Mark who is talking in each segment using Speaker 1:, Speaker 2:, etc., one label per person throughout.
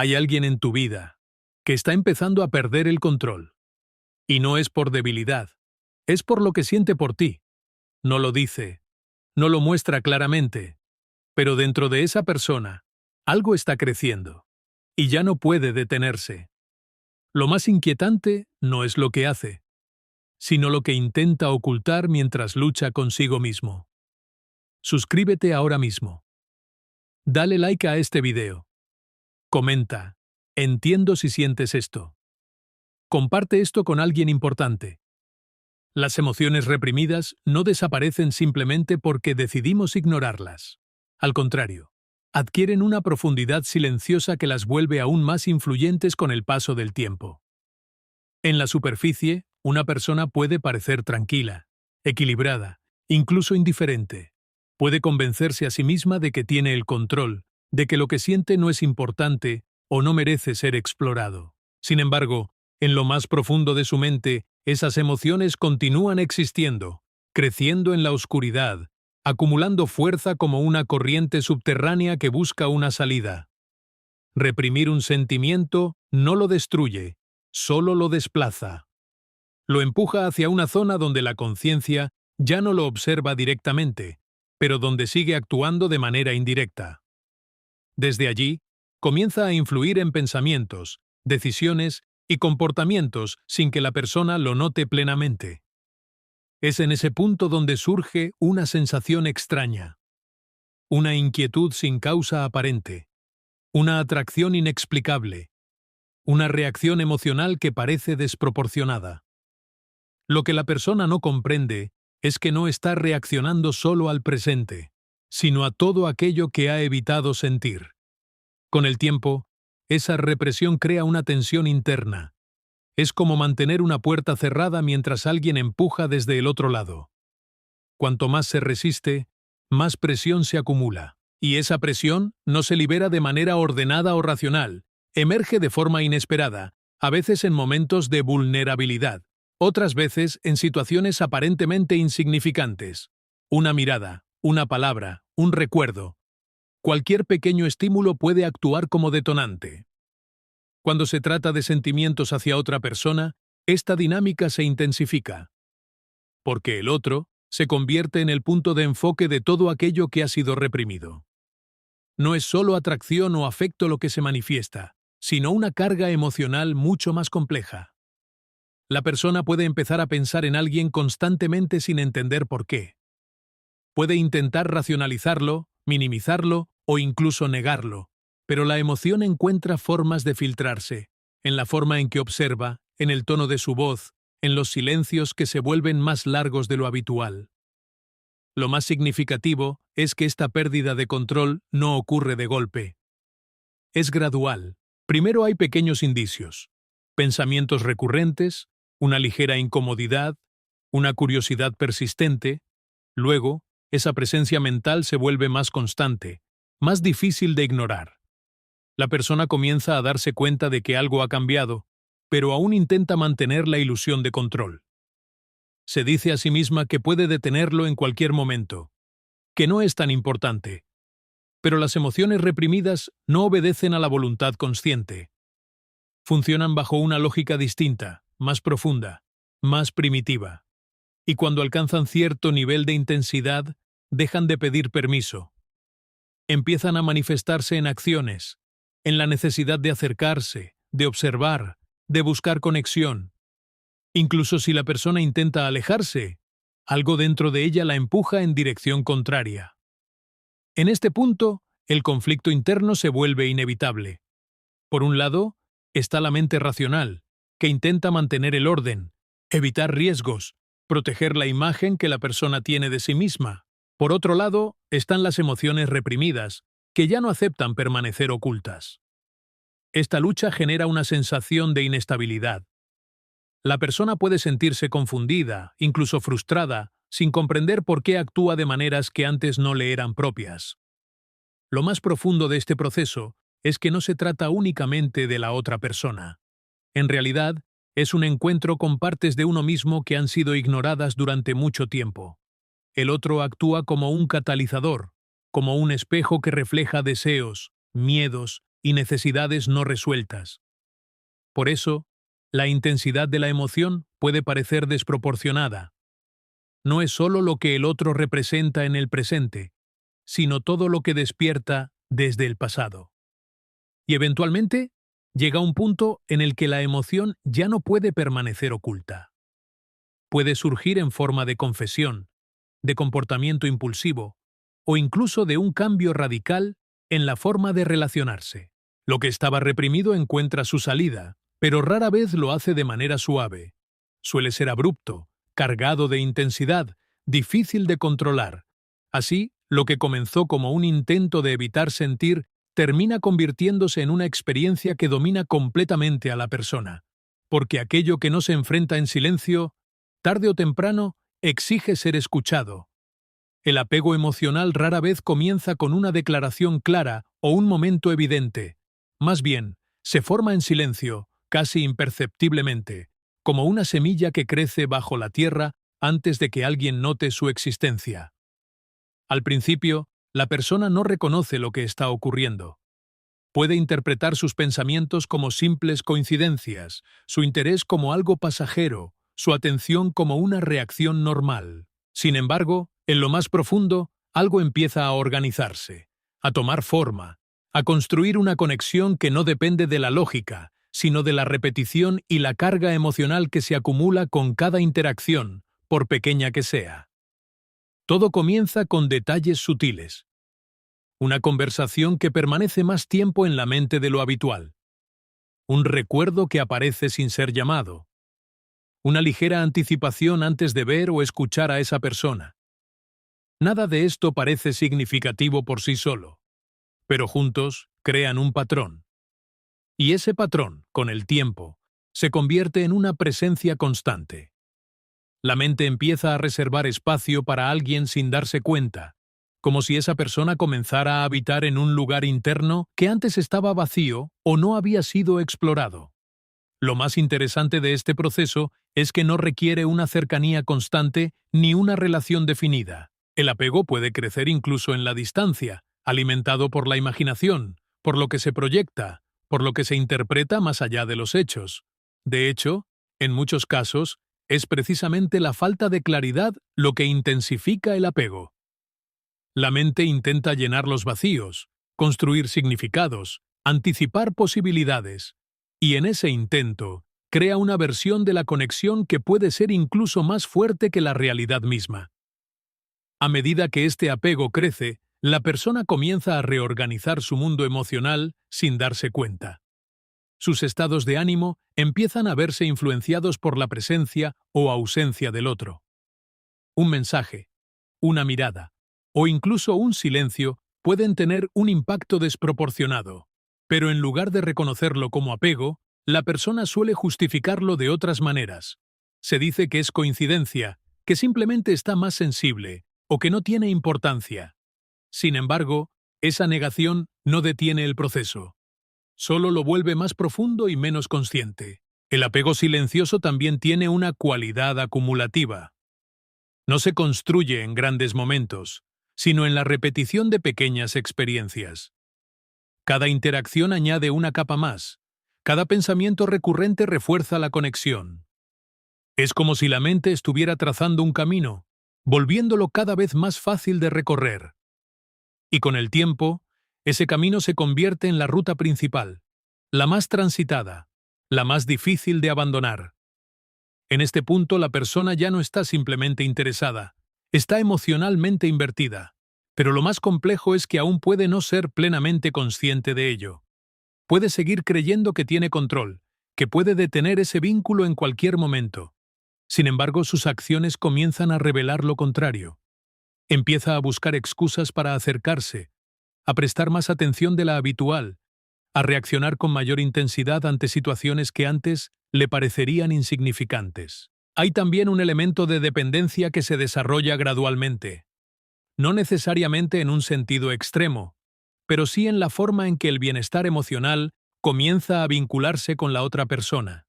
Speaker 1: Hay alguien en tu vida que está empezando a perder el control. Y no es por debilidad, es por lo que siente por ti. No lo dice, no lo muestra claramente, pero dentro de esa persona, algo está creciendo. Y ya no puede detenerse. Lo más inquietante no es lo que hace, sino lo que intenta ocultar mientras lucha consigo mismo. Suscríbete ahora mismo. Dale like a este video. Comenta. Entiendo si sientes esto. Comparte esto con alguien importante. Las emociones reprimidas no desaparecen simplemente porque decidimos ignorarlas. Al contrario, adquieren una profundidad silenciosa que las vuelve aún más influyentes con el paso del tiempo. En la superficie, una persona puede parecer tranquila, equilibrada, incluso indiferente. Puede convencerse a sí misma de que tiene el control, de que lo que siente no es importante o no merece ser explorado. Sin embargo, en lo más profundo de su mente, esas emociones continúan existiendo, creciendo en la oscuridad, acumulando fuerza como una corriente subterránea que busca una salida. Reprimir un sentimiento no lo destruye, solo lo desplaza. Lo empuja hacia una zona donde la conciencia ya no lo observa directamente, pero donde sigue actuando de manera indirecta. Desde allí, comienza a influir en pensamientos, decisiones y comportamientos sin que la persona lo note plenamente. Es en ese punto donde surge una sensación extraña, una inquietud sin causa aparente, una atracción inexplicable, una reacción emocional que parece desproporcionada. Lo que la persona no comprende es que no está reaccionando solo al presente, sino a todo aquello que ha evitado sentir. Con el tiempo, esa represión crea una tensión interna. Es como mantener una puerta cerrada mientras alguien empuja desde el otro lado. Cuanto más se resiste, más presión se acumula. Y esa presión no se libera de manera ordenada o racional, emerge de forma inesperada, a veces en momentos de vulnerabilidad, otras veces en situaciones aparentemente insignificantes. Una mirada, una palabra, un recuerdo. Cualquier pequeño estímulo puede actuar como detonante. Cuando se trata de sentimientos hacia otra persona, esta dinámica se intensifica. Porque el otro se convierte en el punto de enfoque de todo aquello que ha sido reprimido. No es solo atracción o afecto lo que se manifiesta, sino una carga emocional mucho más compleja. La persona puede empezar a pensar en alguien constantemente sin entender por qué. Puede intentar racionalizarlo, minimizarlo o incluso negarlo, pero la emoción encuentra formas de filtrarse, en la forma en que observa, en el tono de su voz, en los silencios que se vuelven más largos de lo habitual. Lo más significativo es que esta pérdida de control no ocurre de golpe. Es gradual. Primero hay pequeños indicios, pensamientos recurrentes, una ligera incomodidad, una curiosidad persistente. Luego, esa presencia mental se vuelve más constante, más difícil de ignorar. La persona comienza a darse cuenta de que algo ha cambiado, pero aún intenta mantener la ilusión de control. Se dice a sí misma que puede detenerlo en cualquier momento, que no es tan importante. Pero las emociones reprimidas no obedecen a la voluntad consciente. Funcionan bajo una lógica distinta, más profunda, más primitiva. Y cuando alcanzan cierto nivel de intensidad, dejan de pedir permiso. Empiezan a manifestarse en acciones, en la necesidad de acercarse, de observar, de buscar conexión. Incluso si la persona intenta alejarse, algo dentro de ella la empuja en dirección contraria. En este punto, el conflicto interno se vuelve inevitable. Por un lado, está la mente racional, que intenta mantener el orden, evitar riesgos, proteger la imagen que la persona tiene de sí misma. Por otro lado, están las emociones reprimidas, que ya no aceptan permanecer ocultas. Esta lucha genera una sensación de inestabilidad. La persona puede sentirse confundida, incluso frustrada, sin comprender por qué actúa de maneras que antes no le eran propias. Lo más profundo de este proceso es que no se trata únicamente de la otra persona. En realidad, es un encuentro con partes de uno mismo que han sido ignoradas durante mucho tiempo. El otro actúa como un catalizador, como un espejo que refleja deseos, miedos, y necesidades no resueltas. Por eso, la intensidad de la emoción puede parecer desproporcionada. No es solo lo que el otro representa en el presente, sino todo lo que despierta desde el pasado. Y eventualmente, llega un punto en el que la emoción ya no puede permanecer oculta. Puede surgir en forma de confesión, de comportamiento impulsivo, o incluso de un cambio radical en la forma de relacionarse. Lo que estaba reprimido encuentra su salida, pero rara vez lo hace de manera suave. Suele ser abrupto, cargado de intensidad, difícil de controlar. Así, lo que comenzó como un intento de evitar sentir termina convirtiéndose en una experiencia que domina completamente a la persona. Porque aquello que no se enfrenta en silencio, tarde o temprano, exige ser escuchado. El apego emocional rara vez comienza con una declaración clara o un momento evidente. Más bien, se forma en silencio, casi imperceptiblemente, como una semilla que crece bajo la tierra antes de que alguien note su existencia. Al principio, la persona no reconoce lo que está ocurriendo. Puede interpretar sus pensamientos como simples coincidencias, su interés como algo pasajero, su atención como una reacción normal. Sin embargo, en lo más profundo, algo empieza a organizarse, a tomar forma, a construir una conexión que no depende de la lógica, sino de la repetición y la carga emocional que se acumula con cada interacción, por pequeña que sea. Todo comienza con detalles sutiles. Una conversación que permanece más tiempo en la mente de lo habitual. Un recuerdo que aparece sin ser llamado. Una ligera anticipación antes de ver o escuchar a esa persona. Nada de esto parece significativo por sí solo, pero juntos crean un patrón. Y ese patrón, con el tiempo, se convierte en una presencia constante. La mente empieza a reservar espacio para alguien sin darse cuenta, como si esa persona comenzara a habitar en un lugar interno que antes estaba vacío o no había sido explorado. Lo más interesante de este proceso es que no requiere una cercanía constante ni una relación definida. El apego puede crecer incluso en la distancia, alimentado por la imaginación, por lo que se proyecta, por lo que se interpreta más allá de los hechos. De hecho, en muchos casos, es precisamente la falta de claridad lo que intensifica el apego. La mente intenta llenar los vacíos, construir significados, anticipar posibilidades, y en ese intento crea una versión de la conexión que puede ser incluso más fuerte que la realidad misma. A medida que este apego crece, la persona comienza a reorganizar su mundo emocional sin darse cuenta. Sus estados de ánimo empiezan a verse influenciados por la presencia o ausencia del otro. Un mensaje, una mirada, o incluso un silencio pueden tener un impacto desproporcionado, pero en lugar de reconocerlo como apego, la persona suele justificarlo de otras maneras. Se dice que es coincidencia, que simplemente está más sensible, o que no tiene importancia. Sin embargo, esa negación no detiene el proceso. Solo lo vuelve más profundo y menos consciente. El apego silencioso también tiene una cualidad acumulativa. No se construye en grandes momentos, sino en la repetición de pequeñas experiencias. Cada interacción añade una capa más. Cada pensamiento recurrente refuerza la conexión. Es como si la mente estuviera trazando un camino, volviéndolo cada vez más fácil de recorrer. Y con el tiempo, ese camino se convierte en la ruta principal, la más transitada, la más difícil de abandonar. En este punto la persona ya no está simplemente interesada, está emocionalmente invertida, pero lo más complejo es que aún puede no ser plenamente consciente de ello. Puede seguir creyendo que tiene control, que puede detener ese vínculo en cualquier momento. Sin embargo, sus acciones comienzan a revelar lo contrario. Empieza a buscar excusas para acercarse, a prestar más atención de la habitual, a reaccionar con mayor intensidad ante situaciones que antes le parecerían insignificantes. Hay también un elemento de dependencia que se desarrolla gradualmente, no necesariamente en un sentido extremo, pero sí en la forma en que el bienestar emocional comienza a vincularse con la otra persona.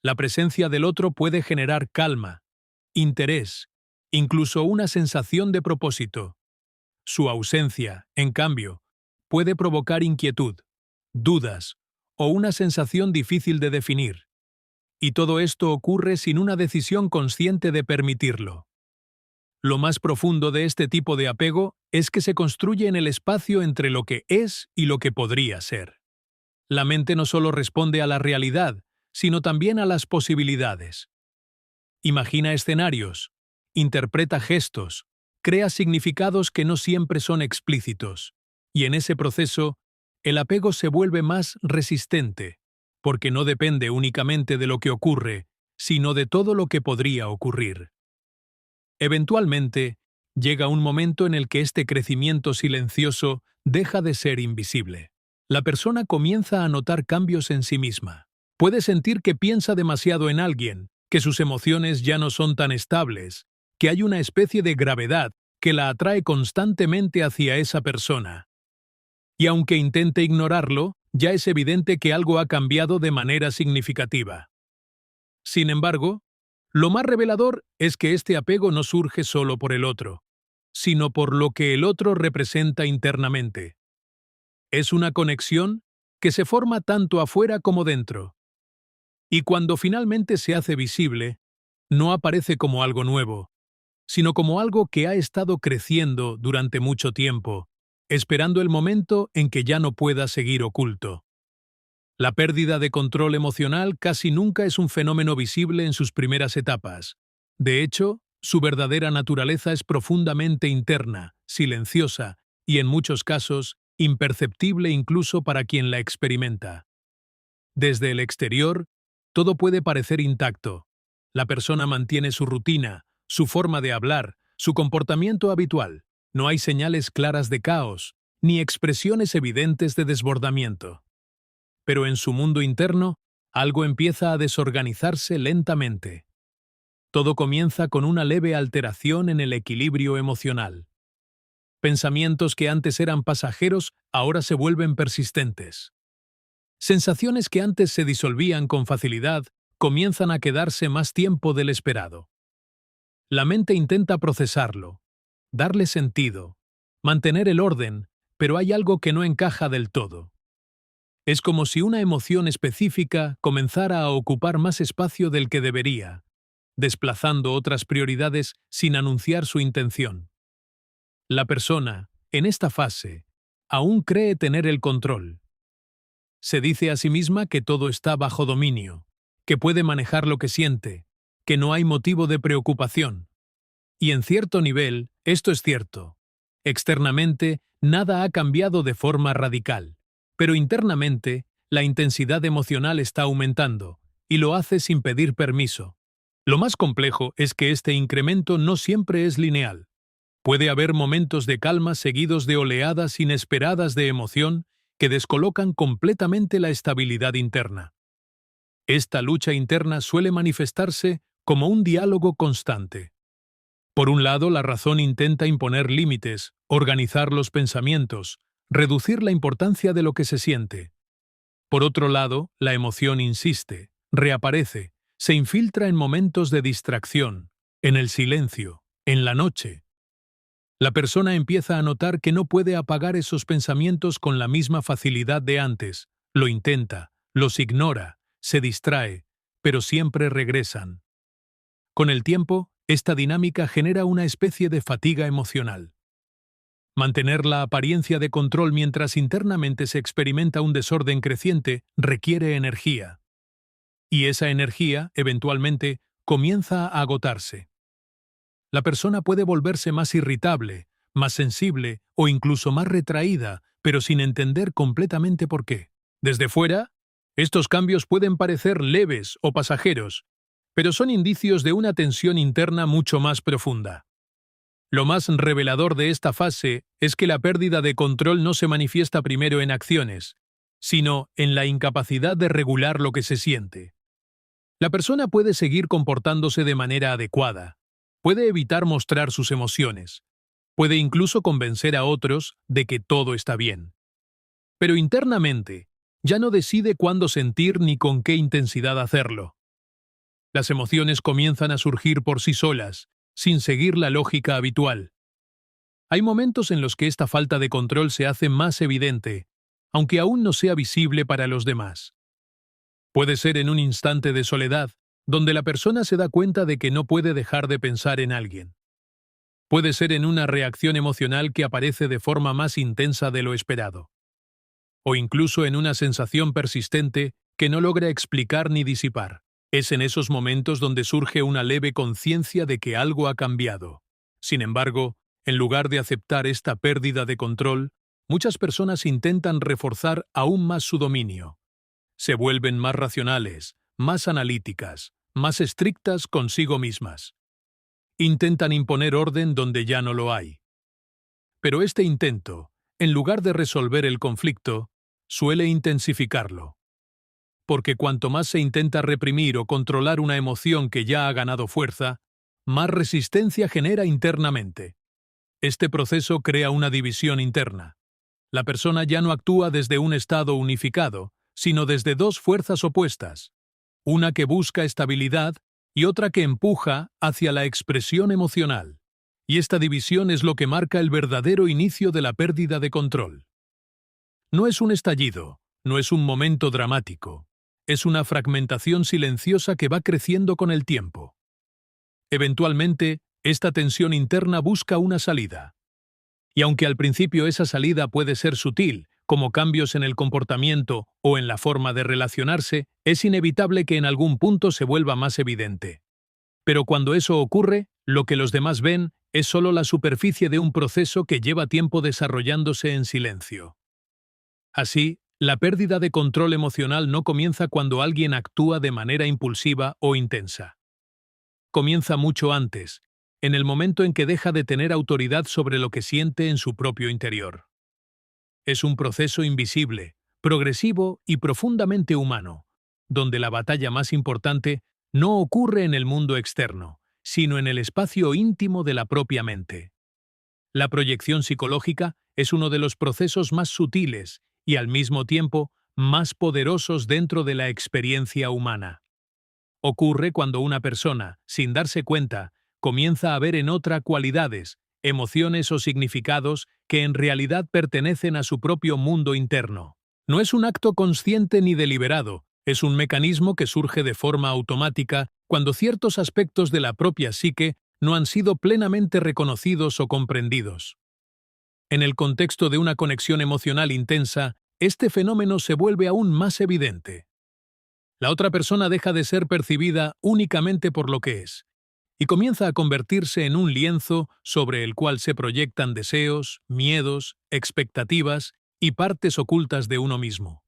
Speaker 1: La presencia del otro puede generar calma, interés, incluso una sensación de propósito. Su ausencia, en cambio, puede provocar inquietud, dudas o una sensación difícil de definir. Y todo esto ocurre sin una decisión consciente de permitirlo. Lo más profundo de este tipo de apego es que se construye en el espacio entre lo que es y lo que podría ser. La mente no solo responde a la realidad, sino también a las posibilidades. Imagina escenarios, interpreta gestos, crea significados que no siempre son explícitos, y en ese proceso, el apego se vuelve más resistente, porque no depende únicamente de lo que ocurre, sino de todo lo que podría ocurrir. Eventualmente, llega un momento en el que este crecimiento silencioso deja de ser invisible. La persona comienza a notar cambios en sí misma. Puede sentir que piensa demasiado en alguien, que sus emociones ya no son tan estables, que hay una especie de gravedad que la atrae constantemente hacia esa persona. Y aunque intente ignorarlo, ya es evidente que algo ha cambiado de manera significativa. Sin embargo, lo más revelador es que este apego no surge solo por el otro, sino por lo que el otro representa internamente. Es una conexión que se forma tanto afuera como dentro. Y cuando finalmente se hace visible, no aparece como algo nuevo, sino como algo que ha estado creciendo durante mucho tiempo, esperando el momento en que ya no pueda seguir oculto. La pérdida de control emocional casi nunca es un fenómeno visible en sus primeras etapas. De hecho, su verdadera naturaleza es profundamente interna, silenciosa y, en muchos casos, imperceptible incluso para quien la experimenta. Desde el exterior, todo puede parecer intacto. La persona mantiene su rutina, su forma de hablar, su comportamiento habitual. No hay señales claras de caos, ni expresiones evidentes de desbordamiento. Pero en su mundo interno, algo empieza a desorganizarse lentamente. Todo comienza con una leve alteración en el equilibrio emocional. Pensamientos que antes eran pasajeros ahora se vuelven persistentes. Sensaciones que antes se disolvían con facilidad comienzan a quedarse más tiempo del esperado. La mente intenta procesarlo, darle sentido, mantener el orden, pero hay algo que no encaja del todo. Es como si una emoción específica comenzara a ocupar más espacio del que debería, desplazando otras prioridades sin anunciar su intención. La persona, en esta fase, aún cree tener el control. Se dice a sí misma que todo está bajo dominio, que puede manejar lo que siente, que no hay motivo de preocupación. Y en cierto nivel, esto es cierto. Externamente, nada ha cambiado de forma radical. Pero internamente, la intensidad emocional está aumentando, y lo hace sin pedir permiso. Lo más complejo es que este incremento no siempre es lineal. Puede haber momentos de calma seguidos de oleadas inesperadas de emoción que descolocan completamente la estabilidad interna. Esta lucha interna suele manifestarse como un diálogo constante. Por un lado, la razón intenta imponer límites, organizar los pensamientos, reducir la importancia de lo que se siente. Por otro lado, la emoción insiste, reaparece, se infiltra en momentos de distracción, en el silencio, en la noche. La persona empieza a notar que no puede apagar esos pensamientos con la misma facilidad de antes. Lo intenta, los ignora, se distrae, pero siempre regresan. Con el tiempo, esta dinámica genera una especie de fatiga emocional. Mantener la apariencia de control mientras internamente se experimenta un desorden creciente requiere energía. Y esa energía, eventualmente, comienza a agotarse. La persona puede volverse más irritable, más sensible o incluso más retraída, pero sin entender completamente por qué. Desde fuera, estos cambios pueden parecer leves o pasajeros, pero son indicios de una tensión interna mucho más profunda. Lo más revelador de esta fase es que la pérdida de control no se manifiesta primero en acciones, sino en la incapacidad de regular lo que se siente. La persona puede seguir comportándose de manera adecuada, puede evitar mostrar sus emociones, puede incluso convencer a otros de que todo está bien. Pero internamente, ya no decide cuándo sentir ni con qué intensidad hacerlo. Las emociones comienzan a surgir por sí solas, sin seguir la lógica habitual. Hay momentos en los que esta falta de control se hace más evidente, aunque aún no sea visible para los demás. Puede ser en un instante de soledad, donde la persona se da cuenta de que no puede dejar de pensar en alguien. Puede ser en una reacción emocional que aparece de forma más intensa de lo esperado. O incluso en una sensación persistente que no logra explicar ni disipar. Es en esos momentos donde surge una leve conciencia de que algo ha cambiado. Sin embargo, en lugar de aceptar esta pérdida de control, muchas personas intentan reforzar aún más su dominio. Se vuelven más racionales, más analíticas, más estrictas consigo mismas. Intentan imponer orden donde ya no lo hay. Pero este intento, en lugar de resolver el conflicto, suele intensificarlo. Porque cuanto más se intenta reprimir o controlar una emoción que ya ha ganado fuerza, más resistencia genera internamente. Este proceso crea una división interna. La persona ya no actúa desde un estado unificado, sino desde dos fuerzas opuestas, una que busca estabilidad y otra que empuja hacia la expresión emocional. Y esta división es lo que marca el verdadero inicio de la pérdida de control. No es un estallido, no es un momento dramático, es una fragmentación silenciosa que va creciendo con el tiempo. Eventualmente, esta tensión interna busca una salida. Y aunque al principio esa salida puede ser sutil, como cambios en el comportamiento o en la forma de relacionarse, es inevitable que en algún punto se vuelva más evidente. Pero cuando eso ocurre, lo que los demás ven es solo la superficie de un proceso que lleva tiempo desarrollándose en silencio. Así, la pérdida de control emocional no comienza cuando alguien actúa de manera impulsiva o intensa. Comienza mucho antes, en el momento en que deja de tener autoridad sobre lo que siente en su propio interior. Es un proceso invisible, progresivo y profundamente humano, donde la batalla más importante no ocurre en el mundo externo, sino en el espacio íntimo de la propia mente. La proyección psicológica es uno de los procesos más sutiles y al mismo tiempo más poderosos dentro de la experiencia humana. Ocurre cuando una persona, sin darse cuenta, comienza a ver en otra cualidades, emociones o significados que en realidad pertenecen a su propio mundo interno. No es un acto consciente ni deliberado, es un mecanismo que surge de forma automática cuando ciertos aspectos de la propia psique no han sido plenamente reconocidos o comprendidos. En el contexto de una conexión emocional intensa, este fenómeno se vuelve aún más evidente. La otra persona deja de ser percibida únicamente por lo que es, y comienza a convertirse en un lienzo sobre el cual se proyectan deseos, miedos, expectativas y partes ocultas de uno mismo.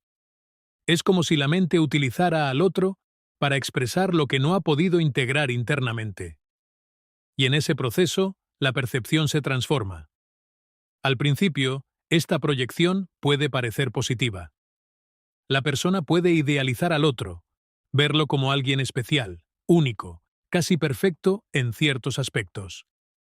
Speaker 1: Es como si la mente utilizara al otro para expresar lo que no ha podido integrar internamente. Y en ese proceso, la percepción se transforma. Al principio, esta proyección puede parecer positiva. La persona puede idealizar al otro, verlo como alguien especial, único, casi perfecto en ciertos aspectos.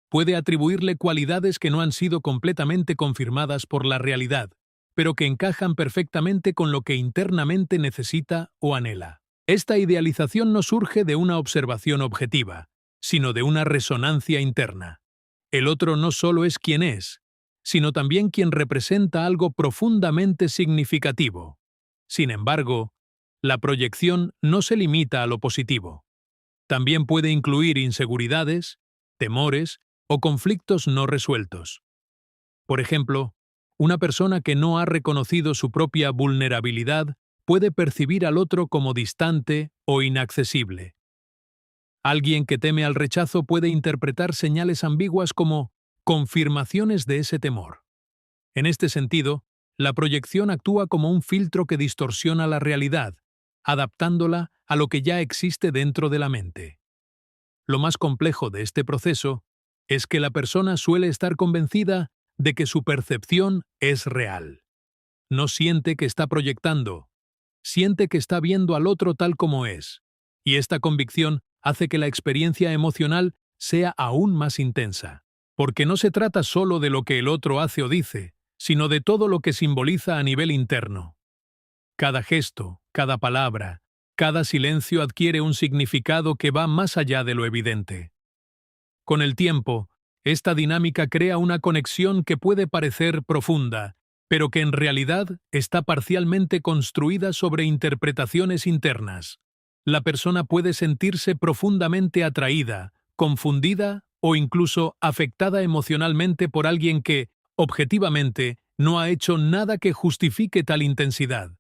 Speaker 1: Puede atribuirle cualidades que no han sido completamente confirmadas por la realidad, pero que encajan perfectamente con lo que internamente necesita o anhela. Esta idealización no surge de una observación objetiva, sino de una resonancia interna. El otro no solo es quien es, sino también quien representa algo profundamente significativo. Sin embargo, la proyección no se limita a lo positivo. También puede incluir inseguridades, temores o conflictos no resueltos. Por ejemplo, una persona que no ha reconocido su propia vulnerabilidad puede percibir al otro como distante o inaccesible. Alguien que teme al rechazo puede interpretar señales ambiguas como confirmaciones de ese temor. En este sentido, la proyección actúa como un filtro que distorsiona la realidad, adaptándola a lo que ya existe dentro de la mente. Lo más complejo de este proceso es que la persona suele estar convencida de que su percepción es real. No siente que está proyectando, siente que está viendo al otro tal como es, y esta convicción hace que la experiencia emocional sea aún más intensa, porque no se trata solo de lo que el otro hace o dice, sino de todo lo que simboliza a nivel interno. Cada gesto, cada palabra, cada silencio adquiere un significado que va más allá de lo evidente. Con el tiempo, esta dinámica crea una conexión que puede parecer profunda, pero que en realidad está parcialmente construida sobre interpretaciones internas. La persona puede sentirse profundamente atraída, confundida o incluso afectada emocionalmente por alguien que, objetivamente, no ha hecho nada que justifique tal intensidad.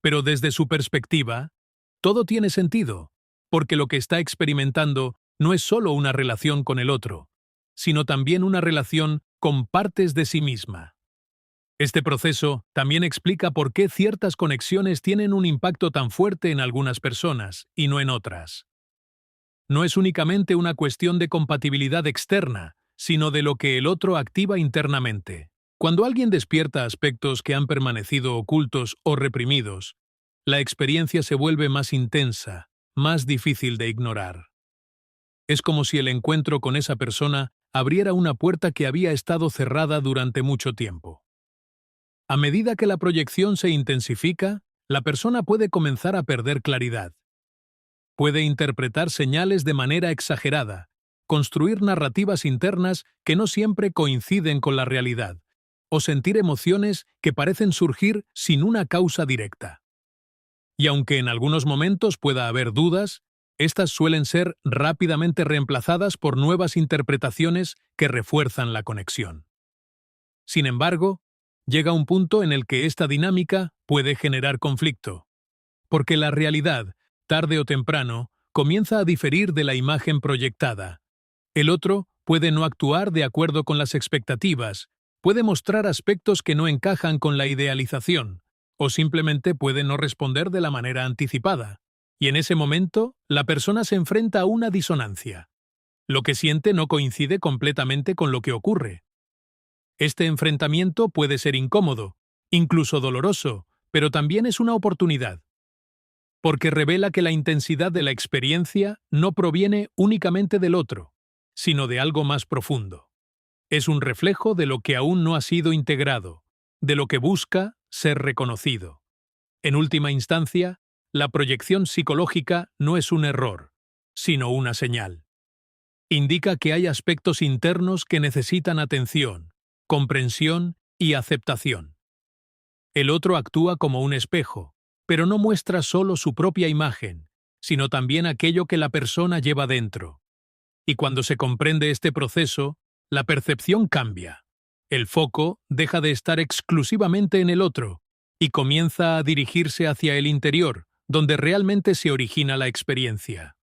Speaker 1: Pero desde su perspectiva, todo tiene sentido, porque lo que está experimentando no es solo una relación con el otro, sino también una relación con partes de sí misma. Este proceso también explica por qué ciertas conexiones tienen un impacto tan fuerte en algunas personas y no en otras. No es únicamente una cuestión de compatibilidad externa, sino de lo que el otro activa internamente. Cuando alguien despierta aspectos que han permanecido ocultos o reprimidos, la experiencia se vuelve más intensa, más difícil de ignorar. Es como si el encuentro con esa persona abriera una puerta que había estado cerrada durante mucho tiempo. A medida que la proyección se intensifica, la persona puede comenzar a perder claridad. Puede interpretar señales de manera exagerada, construir narrativas internas que no siempre coinciden con la realidad, o sentir emociones que parecen surgir sin una causa directa. Y aunque en algunos momentos pueda haber dudas, estas suelen ser rápidamente reemplazadas por nuevas interpretaciones que refuerzan la conexión. Sin embargo, llega un punto en el que esta dinámica puede generar conflicto, porque la realidad, tarde o temprano, comienza a diferir de la imagen proyectada. El otro puede no actuar de acuerdo con las expectativas, puede mostrar aspectos que no encajan con la idealización, o simplemente puede no responder de la manera anticipada. Y en ese momento, la persona se enfrenta a una disonancia. Lo que siente no coincide completamente con lo que ocurre. Este enfrentamiento puede ser incómodo, incluso doloroso, pero también es una oportunidad, porque revela que la intensidad de la experiencia no proviene únicamente del otro, sino de algo más profundo. Es un reflejo de lo que aún no ha sido integrado, de lo que busca ser reconocido. En última instancia, la proyección psicológica no es un error, sino una señal. Indica que hay aspectos internos que necesitan atención, comprensión y aceptación. El otro actúa como un espejo, pero no muestra solo su propia imagen, sino también aquello que la persona lleva dentro. Y cuando se comprende este proceso, la percepción cambia. El foco deja de estar exclusivamente en el otro y comienza a dirigirse hacia el interior, donde realmente se origina la experiencia.